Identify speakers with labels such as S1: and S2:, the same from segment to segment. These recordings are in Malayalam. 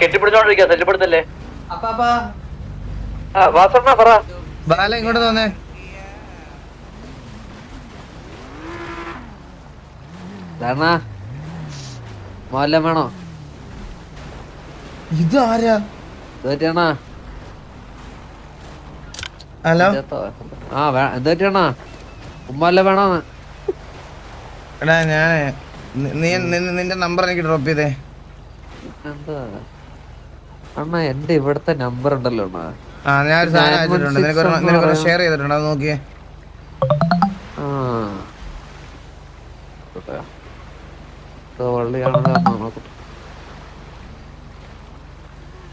S1: കെട്ടിപ്പിടിച്ചോണ്ടിരിക്കുക ശല്യപ്പെടുത്തല്ലേ.
S2: ബാല ഇങ്ങോട്ട് തോന്നേ.
S3: മോല്ല വേണോ?
S2: ഇത് ആരാ? ഹലോ
S3: എന്താ ഉമ്മല്ല വേണോ?
S2: എടാ ഞാനേ നിന്റെ നമ്പർ എനിക്ക് ഡ്രോപ്പ് ചെയ്തേ.
S3: എന്താ അണ്ണാ എന്റെ ഇവിടത്തെ നമ്പർ ഉണ്ടല്ലോ അണ്ണാ.
S2: ഞാൻ ഒരു സാധനം അയച്ചിട്ടുണ്ട്, നിനക്കൊരു ഷെയർ ചെയ്തിട്ടുണ്ട്, അത് നോക്കിയേ.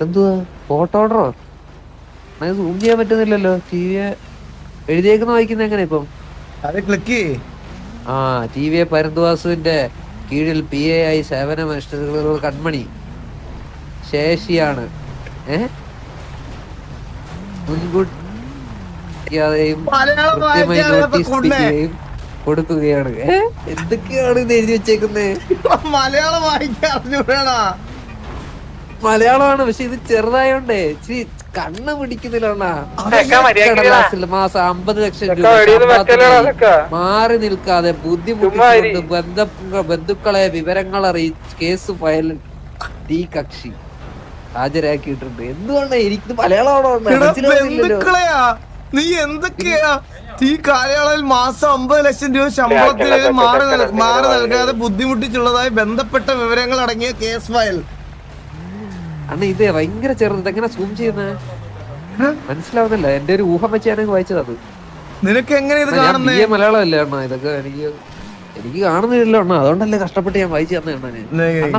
S3: എന്തുവാ ഫോട്ടോ ഓർഡറോ? സൂം ചെയ്യാൻ പറ്റുന്നില്ലല്ലോ. ടി വി എഴുതിയേക്കുന്ന വായിക്കുന്ന എങ്ങനെ ഇപ്പം?
S2: അത് ക്ലിക്ക് ചെയ്യ്.
S3: ടി വി പരന്തുവാസുവിന്റെ കീഴിൽ PA സേവനമനുഷ്ഠിക്കുന്ന കൺമണി ശേഷിയാണ്. മുൻകൂട്ടിയും കൃത്യമായി നോട്ടീസ് പിടിക്കുകയും കൊടുക്കുകയാണ്. എന്തൊക്കെയാണ് ഇത് എഴുതി വെച്ചേക്കുന്നത്?
S2: മലയാളം വായിക്കാൻ അറിഞ്ഞൂടാ.
S3: മലയാളമാണ്, പക്ഷെ ഇത് ചെറുതായോണ്ടേ ഇച്ചിരി കണ്ണ് പിടിക്കുന്നില്ല. മാസം 50 ലക്ഷം രൂപ മാറി നിൽക്കാതെ ബുദ്ധിമുട്ടിച്ചുകൊണ്ട് ബന്ധുക്കളെ വിവരങ്ങൾ അറിയിച്ച് കേസ് ഫയൽ ഈ കക്ഷി ഹാജരാക്കിയിട്ടുണ്ട്. എന്തുകൊണ്ടാ എനിക്ക് മലയാളമാണോ?
S2: നീ എന്തൊക്കെയാ ഈ കാലയളവിൽ മാസം 50 ലക്ഷം രൂപ ശമ്പളത്തിൽ മാറി നൽകാതെ ബുദ്ധിമുട്ടിച്ചുള്ളതായി ബന്ധപ്പെട്ട വിവരങ്ങൾ അടങ്ങിയ കേസ് ഫയൽ.
S3: അണ്ണ ഇത് ഭയങ്കര ചെറുത്. എങ്ങനെ സൂം ചെയ്യുന്നത് മനസ്സിലാവുന്നില്ല. എന്റെ ഒരു ഊഹം വെച്ചാണ് വായിച്ചത്. അത്
S2: നിനക്ക് എങ്ങനെ ഇത് കാണുന്നത്?
S3: മലയാളം അല്ലേ അണ്ണ? ഇതൊക്കെ എനിക്ക് കാണുന്നില്ല അണ്ണ. അതുകൊണ്ടല്ലേ കഷ്ടപ്പെട്ട് ഞാൻ വായിച്ചു തന്നെ അണ്ണ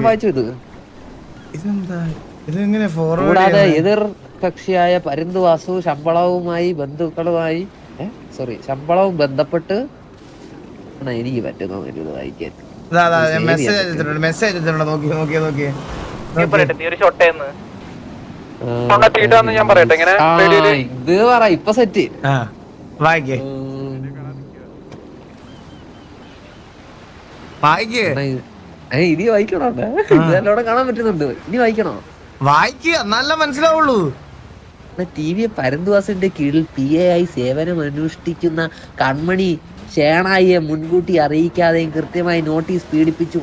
S3: വായിച്ചു.
S2: ഇതെങ്ങനെ
S3: കൂടാതെ എതിർ കക്ഷിയായ പരന്തുവാസു ശമ്പളവും ബന്ധപ്പെട്ട് എനിക്ക് പറ്റുന്നു ഇത് വായിക്കാൻ.
S2: മെസ്സേജ്
S1: ഇത്
S3: പറ ഇപ്പൊ സെറ്റ്
S2: വായിക്കേ.
S3: ഇനി വായിക്കണോ? ഇതെല്ലാം കാണാൻ പറ്റുന്നുണ്ട്. ഇനി വായിക്കണോ?
S2: വായിക്കുക, നല്ല മനസ്സിലാവുള്ളൂ.
S3: ടി വി പരന്തുവാസിന്റെ കീഴിൽ PA സേവനം അനുഷ്ഠിക്കുന്ന കൺമണി ഷേണായിയെ മുൻകൂട്ടി അറിയിക്കാതെയും കൃത്യമായി നോട്ടീസ് പീഡിപ്പിച്ചു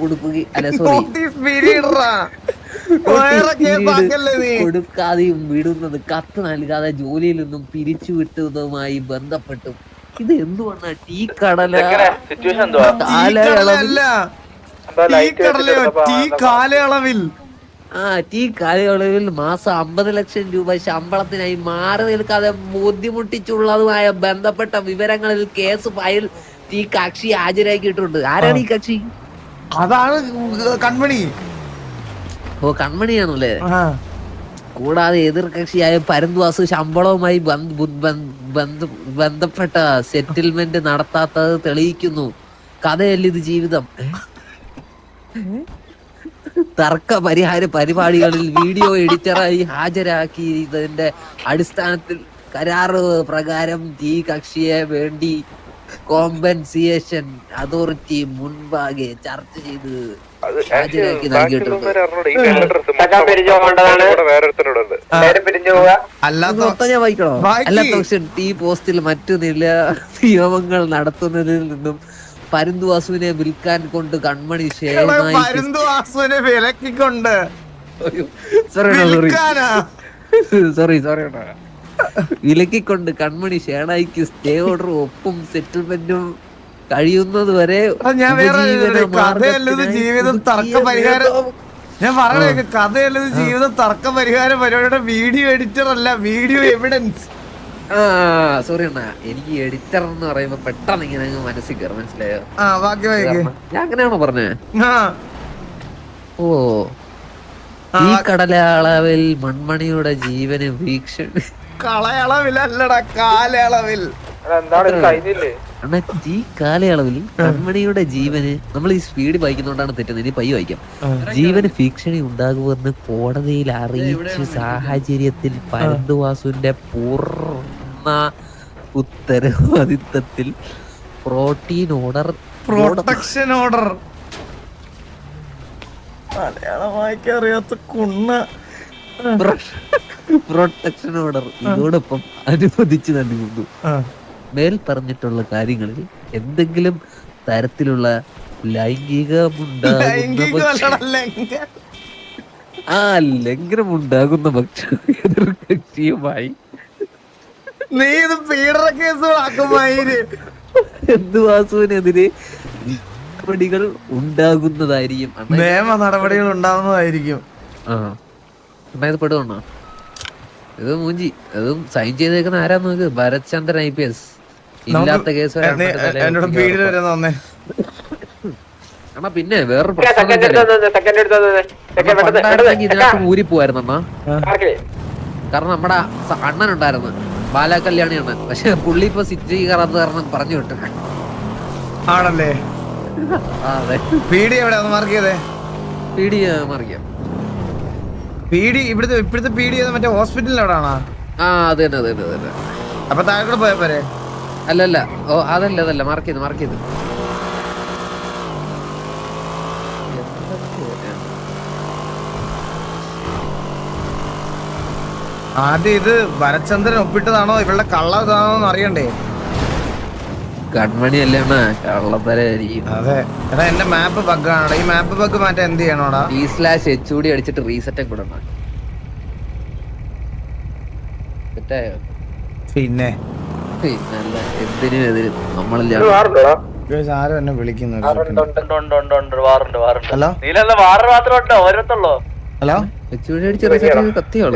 S3: കൊടുക്കാതെയും വിടുന്നത്, കത്ത് നൽകാതെ ജോലിയിൽ നിന്നും പിരിച്ചു വിട്ടതുമായി ബന്ധപ്പെട്ടും ഇത് എന്തുകൊണ്ടാ ടീ കാലയളവിൽ മാസം 50 ലക്ഷം രൂപ ശമ്പളത്തിനായി മാറി നിൽക്കാതെ ബുദ്ധിമുട്ടിച്ചുള്ളതുമായ ബന്ധപ്പെട്ട വിവരങ്ങളിൽ കേസ് ഫയൽ ഈ കക്ഷി ഹാജരാക്കിയിട്ടുണ്ട്. ആരാണ് ഈ കക്ഷി?
S2: അതാണ് കൺമണി.
S3: ഓ, കൺമണിയാണല്ലേ. കൂടാതെ എതിർ കക്ഷിയായ പരന്തുവാസു ശമ്പളവുമായി ബന്ധപ്പെട്ട സെറ്റിൽമെന്റ് നടത്താത്തത് തെളിയിക്കുന്നു. കഥയല്ലിത് ജീവിതം. തർക്ക പരിഹാര പരിപാടികളിൽ വീഡിയോ എഡിറ്ററായി ഹാജരാക്കിയതിന്റെ അടിസ്ഥാനത്തിൽ കരാറ് പ്രകാരം ഈ കക്ഷിയെ വേണ്ടി കോമ്പൻസിയേഷൻ അതോറിറ്റി മുൻപാകെ ചർച്ച ചെയ്ത് ഹാജരാക്കി നൽകിയിട്ടുണ്ട്. ഞാൻ വായിക്കണോ? അല്ലാത്ത പക്ഷം ഈ പോസ്റ്റിൽ മറ്റു നിയമങ്ങൾ നടത്തുന്നതിൽ നിന്നും പരന്തുവാസുവിനെ വിൽക്കാൻ കൊണ്ട് കൺമണി വിലക്കിക്കൊണ്ട് കൺമണി ഷേണായിക്ക് സ്റ്റേ ഓർഡർ ഒപ്പും സെറ്റിൽമെന്റും കഴിയുന്നത് വരെ
S2: ജീവിതം തർക്ക പരിഹാരം. ഞാൻ പറഞ്ഞ കഥയല്ലത് ജീവിതം തർക്ക പരിഹാര പരിപാടിയുടെ വീഡിയോ എഡിറ്റർ അല്ല, വീഡിയോ എവിഡൻസ്.
S3: സോറി അണ്ണാ, എനിക്ക് എഡിറ്റർ എന്ന് പറയുമ്പോ പെട്ടെന്ന് ഇങ്ങനെ മനസ്സിൽ കയറും. മനസ്സിലായോ? ഞാൻ അങ്ങനെയാണോ പറഞ്ഞേ? ഓ, ഈ കടലളവിൽ മൺമണിയുടെ ജീവന് ഭീഷണി.
S2: കളയളവിലല്ലടാ, കാലയളവിൽ.
S3: അണ്ണാ, ഈ കാലയളവിൽ കൺമണിയുടെ ജീവന്, നമ്മൾ ഈ സ്പീഡ് വായിക്കുന്നോണ്ടാണ് തെറ്റുന്നത്, ഇനി പയ്യ വായിക്കാം. ജീവന് ഭീഷണി ഉണ്ടാകുമെന്ന് കോടതിയിൽ അറിയിച്ച സാഹചര്യത്തിൽ പരന്തുവാസുവിന്റെ പൂർണ്ണ ഉത്തരവാദിത്തത്തിൽ പ്രൊട്ടക്ഷൻ ഓർഡർ
S2: മലയാളം വായിക്കാൻ അറിയാത്ത കുണ്ണ.
S3: പ്രൊട്ടക്ഷൻ ഓർഡർ ഇതോടൊപ്പം അനുവദിച്ചു നൽകുന്നു. മേൽ പറഞ്ഞിട്ടുള്ള കാര്യങ്ങളിൽ എന്തെങ്കിലും തരത്തിലുള്ള ലംഘനമുണ്ടാകുന്ന പക്ഷം എതിർ കക്ഷിയുമായി
S2: നീ ഇത് പീഡന കേസുകളാക്കുമായിര്
S3: എന്ത് വാസുവിനെതിരെ നടപടികൾ ഉണ്ടാകുന്നതായിരിക്കും.
S2: നിയമ നടപടികൾ ഉണ്ടാവുന്നതായിരിക്കും.
S3: ഇത് പെടുവണ്ണ ഇത് മൂഞ്ചി അതും സൈൻ ചെയ്തേക്കുന്ന ആരാ നോക്ക്, ഭരത്ചന്ദ്രൻ IPS. ഇല്ലാത്ത കേസ് പിന്നെ വേറൊരു പ്രശ്നം ഇതിനകത്ത് ഊരി പോവായിരുന്നണ്ണ. കാരണം നമ്മുടെ അണ്ണൻ ഉണ്ടായിരുന്നു, ബാലാ കല്യാണി അണ്ണൻ. പക്ഷെ പുള്ളി ഇപ്പൊ സിറ്റി കയറാത്ത കാരണം പറഞ്ഞു വിട്ടു.
S2: ആണല്ലേ?
S3: അതെ.
S2: പീഡി എവിടെയാന്ന് മാർക്ക് ചെയ്തേ?
S3: പീഡി മറിയാം.
S2: പീഡി ഇപ്പോഴത്തെ പീഡി മറ്റേ ഹോസ്പിറ്റലിൽ എവിടെയാണോ?
S3: ആ അത് തന്നെ അത് തന്നെ അത് തന്നെ.
S2: അപ്പൊ താഴെ പോയ പോരെ?
S3: അല്ലല്ല, ഓ അതല്ല മാർക്ക് ചെയ്ത്
S2: ആദ്യം ഇത് ഭരചന്ദ്രൻ ഒപ്പിട്ടതാണോ ഇവളുടെ കള്ള ഇതാണോന്ന് അറിയണ്ടേ?
S3: കൺമണി അല്ലേ കള്ളത്തരായിരിക്കും.
S2: അതെ. എടാ എന്റെ മാപ്പ് ബഗ് ആണോ? ഈ മാപ്പ് ബഗ് മാറ്റാൻ എന്ത് ചെയ്യണോടാ?
S3: E/HUD അടിച്ചിട്ട് റീസെറ്റ് കൂടെ തെറ്റായോ?
S2: പിന്നെ
S3: എന്തിനും എതിരും നമ്മളല്ല.
S2: ആരും എന്നെ വിളിക്കുന്നു. ഹലോ ഹലോ
S3: HUD അടിച്ച് റീസെറ്റ് കത്തിയോളൂ.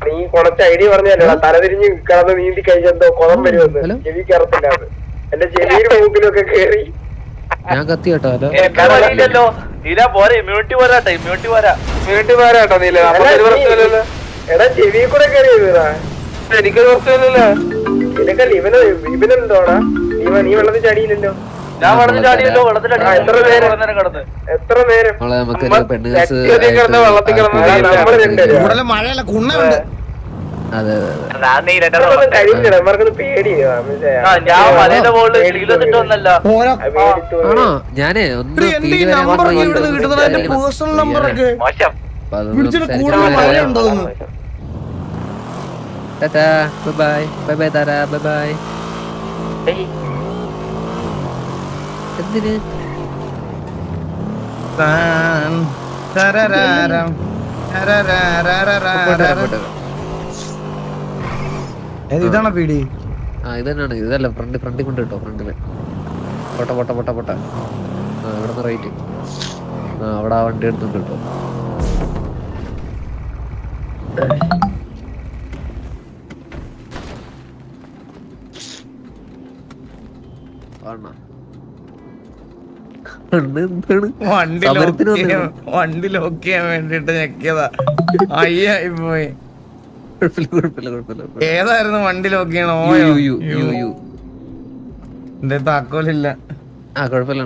S1: നീ കുറച്ച് ഐഡിയ പറഞ്ഞല്ലോ, തലതിരിഞ്ഞ് കിടന്ന് നീന്തി കഴിഞ്ഞെന്തോ കൊളം വരുമെന്ന് ചെവി കയറത്തില്ല. എന്റെ ചെവിയുടെ മൂക്കിലൊക്കെ കേറി.
S3: ഞാൻ കത്തി കേട്ടോ. ഹലോ
S1: ഇമ്മ്യൂണിറ്റി പോരാട്ടോ നീല. എടാ ചെവി കൂടെ കയറി എനിക്കൊരു പ്രശ്നമില്ലല്ലോ. നിനക്കല്ല ഇവനുണ്ടോടാ? നീ വെള്ളത്തിൽ ചാടിയില്ലല്ലോ. എത്ര നേരം
S2: മഴയല്ല കുണ്ണുണ്ട്.
S3: ഞാനേ ഒന്ന്
S2: പേഴ്സണൽ നമ്പറൊക്കെ
S3: ബൈ ബൈ താരാ ബൈ. എന്തിന്
S2: ഇതാണോ പീടി?
S3: ആ ഇത് തന്നെയാണ്. ഇതല്ല ഫ്രണ്ടിൽ കൊണ്ട് കേട്ടോ. ഫ്രണ്ടില് പൊട്ട ഇവിടെ റൈറ്റ്. അവിടെ ആ വണ്ടി എടുത്തുണ്ട് കേട്ടോ.
S2: വണ്ടി ലോക്ക് ചെയ്യാൻ വേണ്ടിട്ട് ഞെക്കിയതാ. അയ്യായി പോയി. ഏതായിരുന്നു വണ്ടി ലോക്ക് ചെയ്യണോ? എന്റെ താക്കോലില്ല.
S3: ആ കുഴപ്പമില്ല.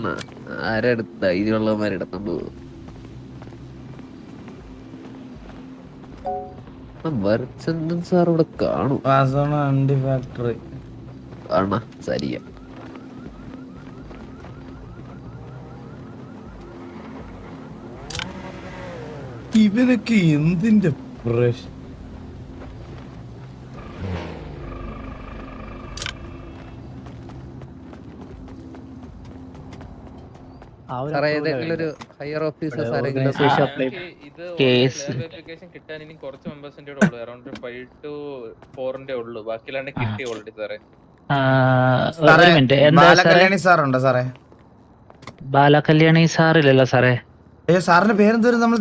S3: ആരെടുത്ത് ധൈര്യമുള്ളവന്മാരെടുത്തോണ്ട് പോകും. ഭരചന്ദ്രൻ സാർ ഇവിടെ കാണും.
S2: വണ്ടി ഫാക്ടറി
S3: കാണാ സരിയ.
S2: ഇവനൊക്കെ എന്തിന്റെ പ്രശ്നം?
S3: ഏതെങ്കിലും ഹയർ ഓഫീസേഴ്സ് ആരെങ്കിലും
S4: കിട്ടാൻ ഇനി കുറച്ച് മെമ്പേഴ്സിന്റെ ഉള്ളൂ. അറൗണ്ട് 5 to 4 ഉള്ളൂ. ബാക്കിയെല്ലാം കിട്ടി ഓൾറെഡി സാറേ.
S2: ബാലകല്യാണി സാറുണ്ടോ സാറേ?
S5: ബാലകല്യാണി സാറില്ലല്ലോ സാറേ.
S2: സാറിന്റെ പേരെന്തോരും നമ്മൾ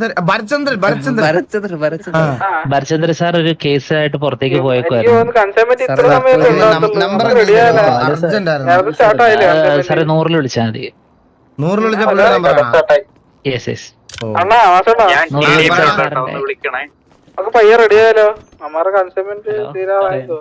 S5: ഭരചന്ദ്രൻ സാർ ഒരു കേസായിട്ട് പുറത്തേക്ക് പോയേക്കുവായിരുന്നു സാറേ. 100 വിളിച്ചാൽ മതി.
S2: 100 വിളിച്ച
S5: യെസ് യെസ്.
S1: പയ്യ റെഡിയായാലോ? അമ്മാരുടെ കൺസൈൻമെന്റ് തീരാറായോ?